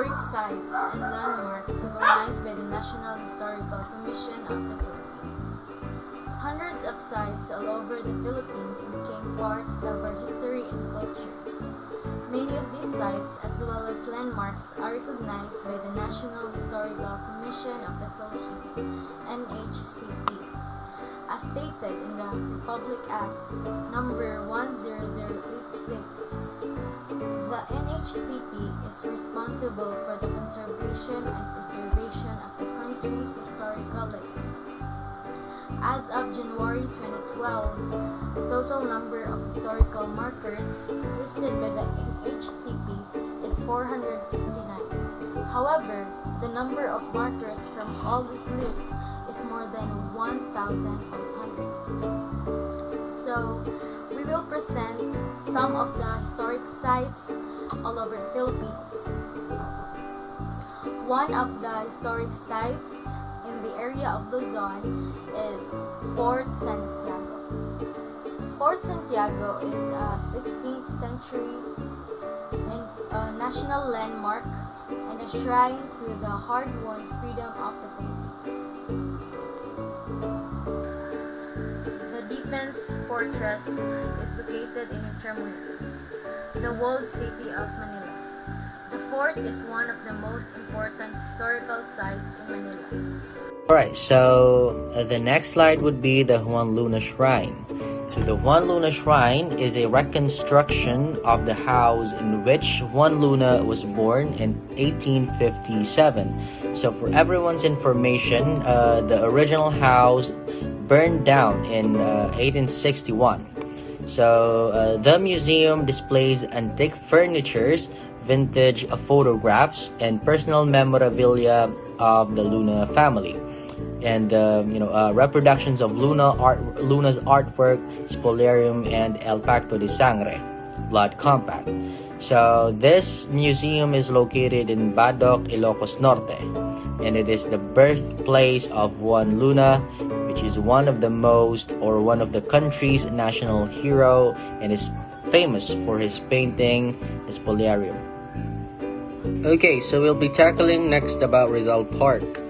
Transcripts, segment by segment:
historic sites and landmarks recognized by the National Historical Commission of the Philippines. Hundreds of sites all over the Philippines became part of our history and culture. Many of these sites, as well as landmarks, are recognized by the National Historical Commission of the Philippines, NHCP. As stated in the Republic Act number 10086, the NHCP is responsible for the conservation and preservation of the country's historical legacies. As of January 2012, the total number of historical markers listed by the NHCP is 459. However, the number of markers from all this list is more than 1,500. So, we will present some of the historic sites all over the Philippines. One of the historic sites in the area of Luzon is Fort Santiago. Fort Santiago is a 16th century national landmark and a shrine to the hard-won freedom of the Philippines. The defense fortress is located in Intramuros, the walled city of Manila. The fort is one of the most important historical sites in Manila. Alright, so the next slide would be the Juan Luna Shrine. So the Juan Luna Shrine is a reconstruction of the house in which Juan Luna was born in 1857. So for everyone's information, the original house burned down in 1861. So the museum displays antique furnitures, vintage photographs, and personal memorabilia of the Luna family. And reproductions of Luna's artwork, Spoliarium, and El Pacto de Sangre, Blood Compact. So this museum is located in Badoc, Ilocos Norte, and it is the birthplace of Juan Luna, which is one of the country's national hero, and is famous for his painting, Spoliarium. Okay, so we'll be tackling next about Rizal Park.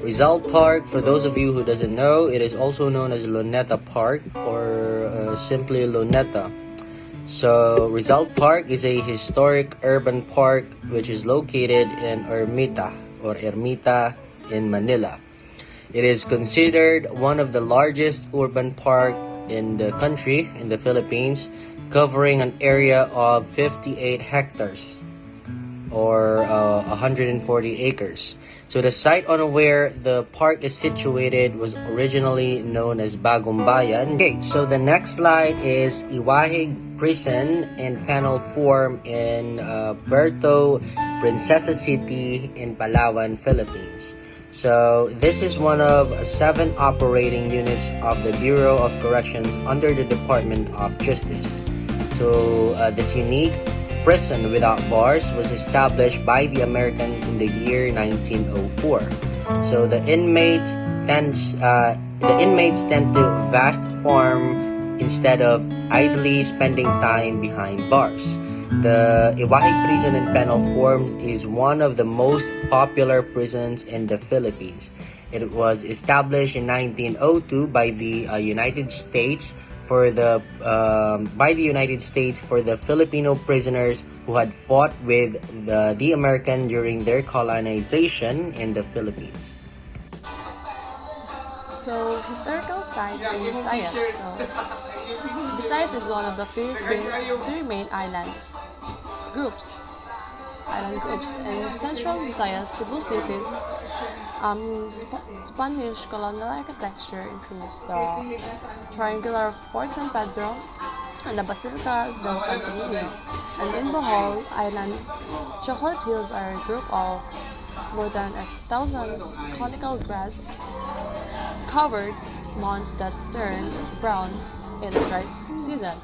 Rizal Park, for those of you who doesn't know, it is also known as Luneta Park or simply Luneta. So Rizal Park is a historic urban park which is located in Ermita in Manila. It is considered one of the largest urban park in the country, in the Philippines, covering an area of 58 hectares or 140 acres. So the site on where the park is situated was originally known as Bagong Bayan. Okay, so the next slide is Iwahig Prison and Penal Form in Puerto Princesa City in Palawan, Philippines. So this is one of 7 operating units of the Bureau of Corrections under the Department of Justice. So this unique prison without bars was established by the Americans in the year 1904. So the inmates tend to vast form instead of idly spending time behind bars. The Iwahig Prison and Penal Form is one of the most popular prisons in the Philippines. It was established in 1902 by the United States for the Filipino prisoners who had fought with the American during their colonization in the Philippines. So, historical sites in Visayas. So, Visayas is one of the Philippines' 3 main island groups. In central Visayas, Cebu City's Spanish colonial architecture includes the triangular Fort San Pedro and the Basilica del Santo Niño. And in Bohol Island's Chocolate Hills are a group of more than 1,000 conical grass covered mounds that turn brown in the dry season.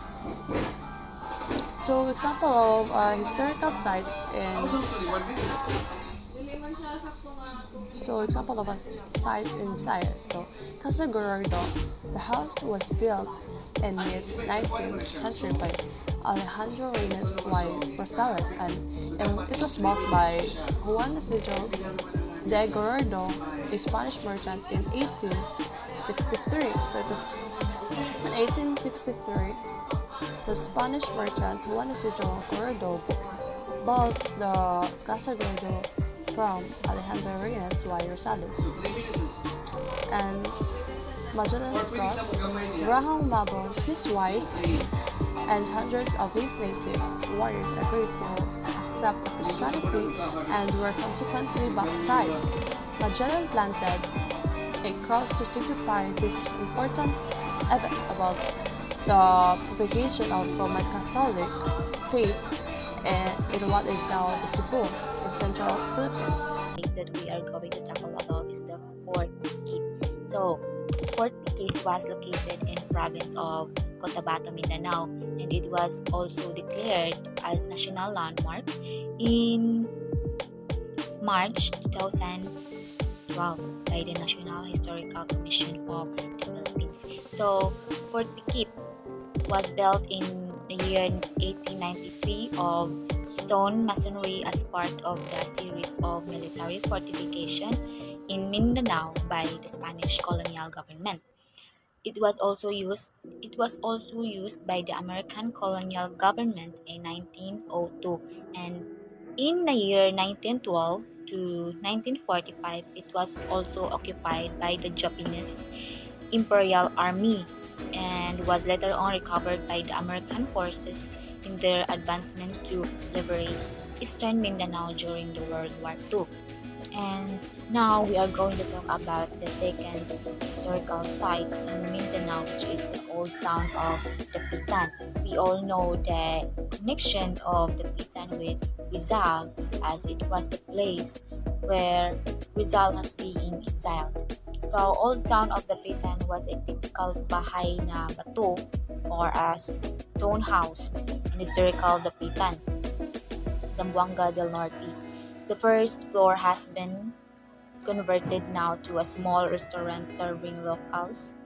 So, example of historical sites in Visayas. So, Casa Gorordo, the house was built in mid-19th century by Alejandro Reyes y Rosales, and it was bought by Juan Isidro de Gordo, a Spanish merchant, in 1863. So it was in 1863, the Spanish merchant Juan Isidro Gordo bought the Casa Gordo from Alejandro Reyes y Rosales. And Magellan's Cross, Graham Mabon, his wife, and hundreds of his native warriors agreed to accept Christianity and were consequently baptized. Magellan planted a cross to signify this important event about the propagation of Roman Catholic faith in what is now the Cebu in central Philippines. That we are going to tackle about is the Fort Pikit. So, Fort Pikit was located in province of Cotabato, Mindanao, and it was also declared as national landmark in March 2012 by the National Historical Commission of the Philippines. So, Fort Pikit was built in the year 1893 of stone masonry as part of the series of military fortification in Mindanao by the Spanish colonial government. It was also used by the American colonial government in 1902, and in the year 1912 to 1945 it was also occupied by the Japanese Imperial Army and was later on recovered by the American forces in their advancement to liberate Eastern Mindanao during the World War II. And now we are going to talk about the second historical sites in Mindanao, which is the old town of Dapitan. We all know the connection of Dapitan with Rizal, as it was the place where Rizal has been exiled. So, old town of Dapitan was a typical bahay na bato or a stone house in historical Dapitan, Zamboanga del Norte. The first floor has been converted now to a small restaurant serving locals.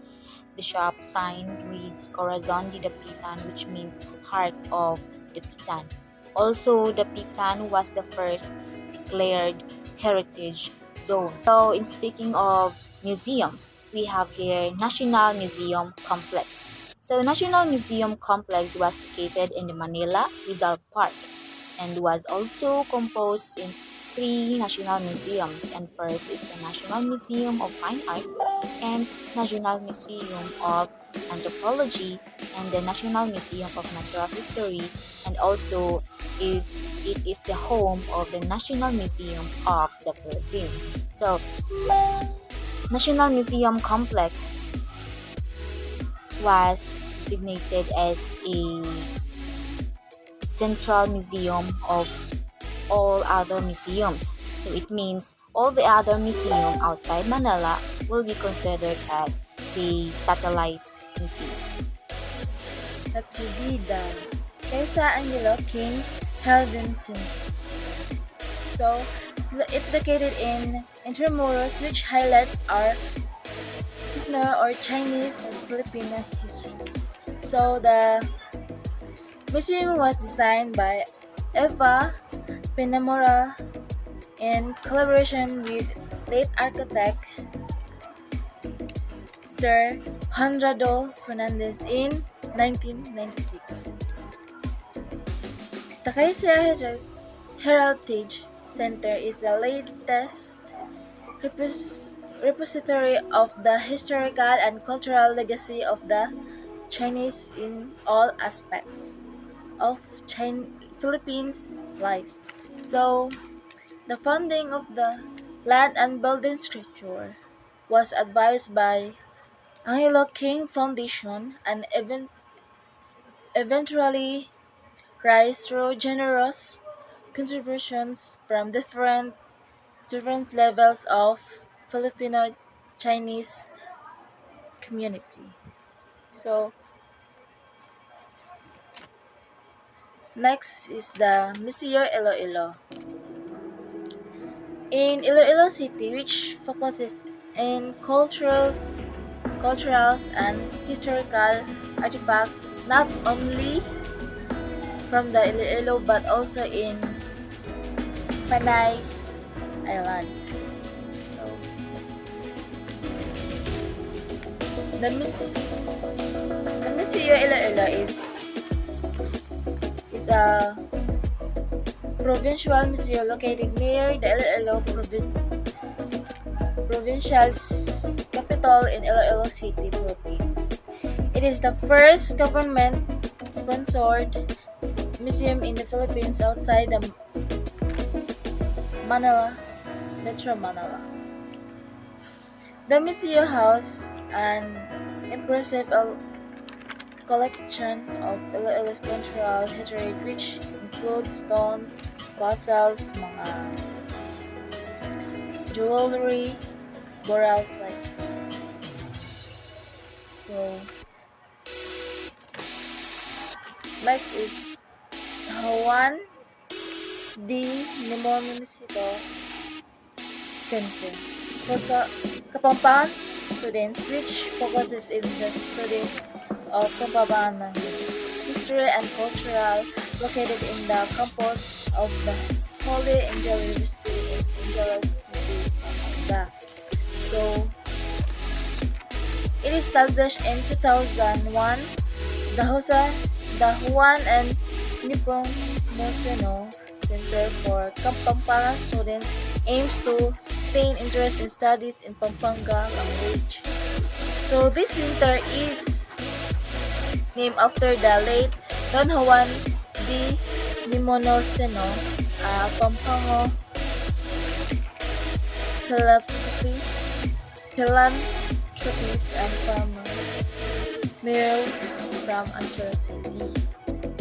The shop sign reads Corazon de Dapitan, which means heart of Dapitan. Also, Dapitan was the first declared heritage zone. So, in speaking of museums, we have here National Museum Complex. So, National Museum Complex was located in the Manila Rizal Park and was also composed in three national museums, and first is the National Museum of Fine Arts and National Museum of Anthropology and the National Museum of Natural History, and also it is the home of the National Museum of the Philippines. So, National Museum Complex was designated as a central museum of all other museums. So it means all the other museums outside Manila will be considered as the satellite museums. That should be the Casa Angelo King Heraldry Center. So it's located in Intramuros, which highlights our Filipino or Chinese and Filipino history. So the museum was designed by Eva Pinamora in collaboration with late architect Sir Honrado Fernandez in 1996. The Kaisa Heritage Center is the latest repository of the historical and cultural legacy of the Chinese in all aspects of Philippines life. So, the founding of the land and building structure was advised by Angelo King Foundation and eventually rise through generous contributions from different levels of Filipino Chinese community. So, next is the Museo Iloilo. In Iloilo City, which focuses in culturals and historical artifacts not only from the Iloilo but also in Panay Island. So the Museo Iloilo is a provincial museum located near the Iloilo provincial's capital in Iloilo City, Philippines. It is the first government-sponsored museum in the Philippines outside the Metro Manila. The museum houses an impressive collection of Ilocos cultural heritage which includes stone, fossils, mga jewelry, burial sites. So, next is Juan D. Nimonisito Center for Kapampangan students which focuses in the study of Kapampangan history and cultural located in the campus of the Holy Angel University in Angeles City, Pampanga. So, it established in 2001. The Juan and Nepomuceno Center for Kapampangan students aims to sustain interest in studies in Pampanga language. So this center is named after the late Don Juan D. Nepomuceno, a Pampango philanthropist and farmer mayor from Angeles City.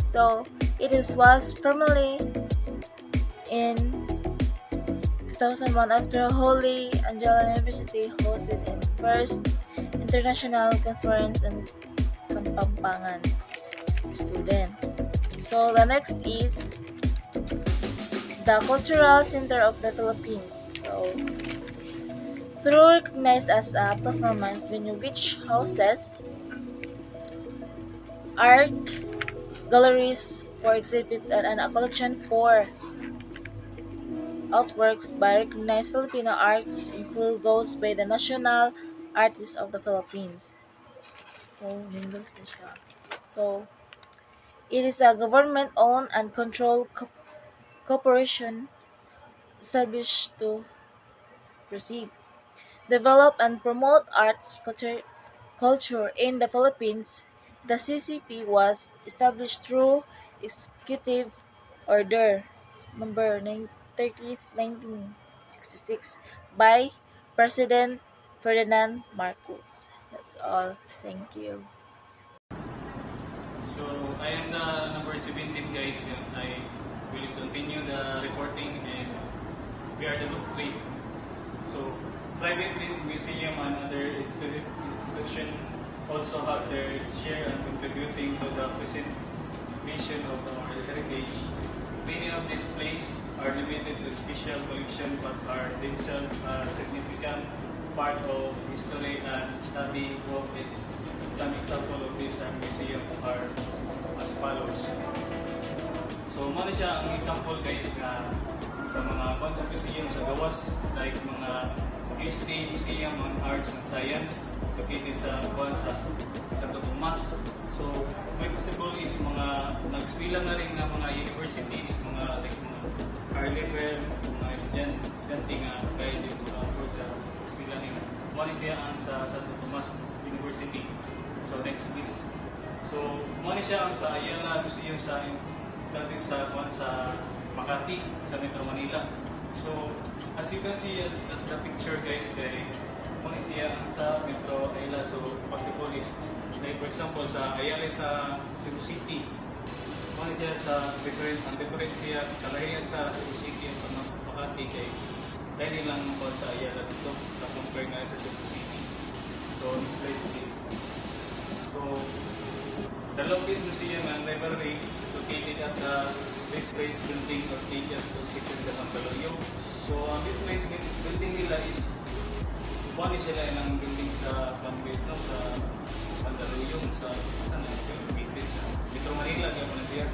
So it was formerly in 2001 after Holy Angel University hosted its first international conference on Kapampangan students. So the next is the Cultural Center of the Philippines. So through recognized as a performance venue which houses art galleries for exhibits and a collection for artworks by recognized Filipino arts include those by the national artists of the Philippines. So, Windows na siya. So, it is a government-owned and controlled corporation established to receive, develop, and promote arts culture in the Philippines. The CCP was established through Executive Order number 30th 1966 by President Ferdinand Marcos. That's all. Thank you. So, I am the number 17 guys and I will continue the reporting and we are the group 3. So, private museum and other institution also have their share in contributing to the preservation of our heritage. Many of these places are limited to special collection but are themselves a significant part of history and study of it. Some example of this museum are as follows. So, muna siya ang example guys na sa mga concept museum sa gawas like mga history museum on arts and science located sa Santo Tomas. So, may possible is mga nag-eskwela na rin na mga universities, mga like mga higher level, mga estudyante nga kaya dito abroad sa eskwela nila. Muna siya ang sa Santo Tomas University. So, next please. So, muna siya ang sa Ayala Museum sa Makati, sa Metro Manila. So, as you can see as the picture guys, kay muna siya ang sa Metro Ayala. So, possible is like for example sa Ayala sa Cebu City. Muna siya sa different siya kalahiyan sa Cebu City at sa Makati kay dahil lang po sa Ayala dito sa compare nga sa Cebu City. So, next slide please. So, the Lopez Museum and Library located at the Big Place building of Ages located in the Mandaluyong. So, ang Big Place building nila is one sila ng building sa Bangladesh, no? Sa Mandaluyong, sa Big Place, Metro Manila, kaya mo na siya.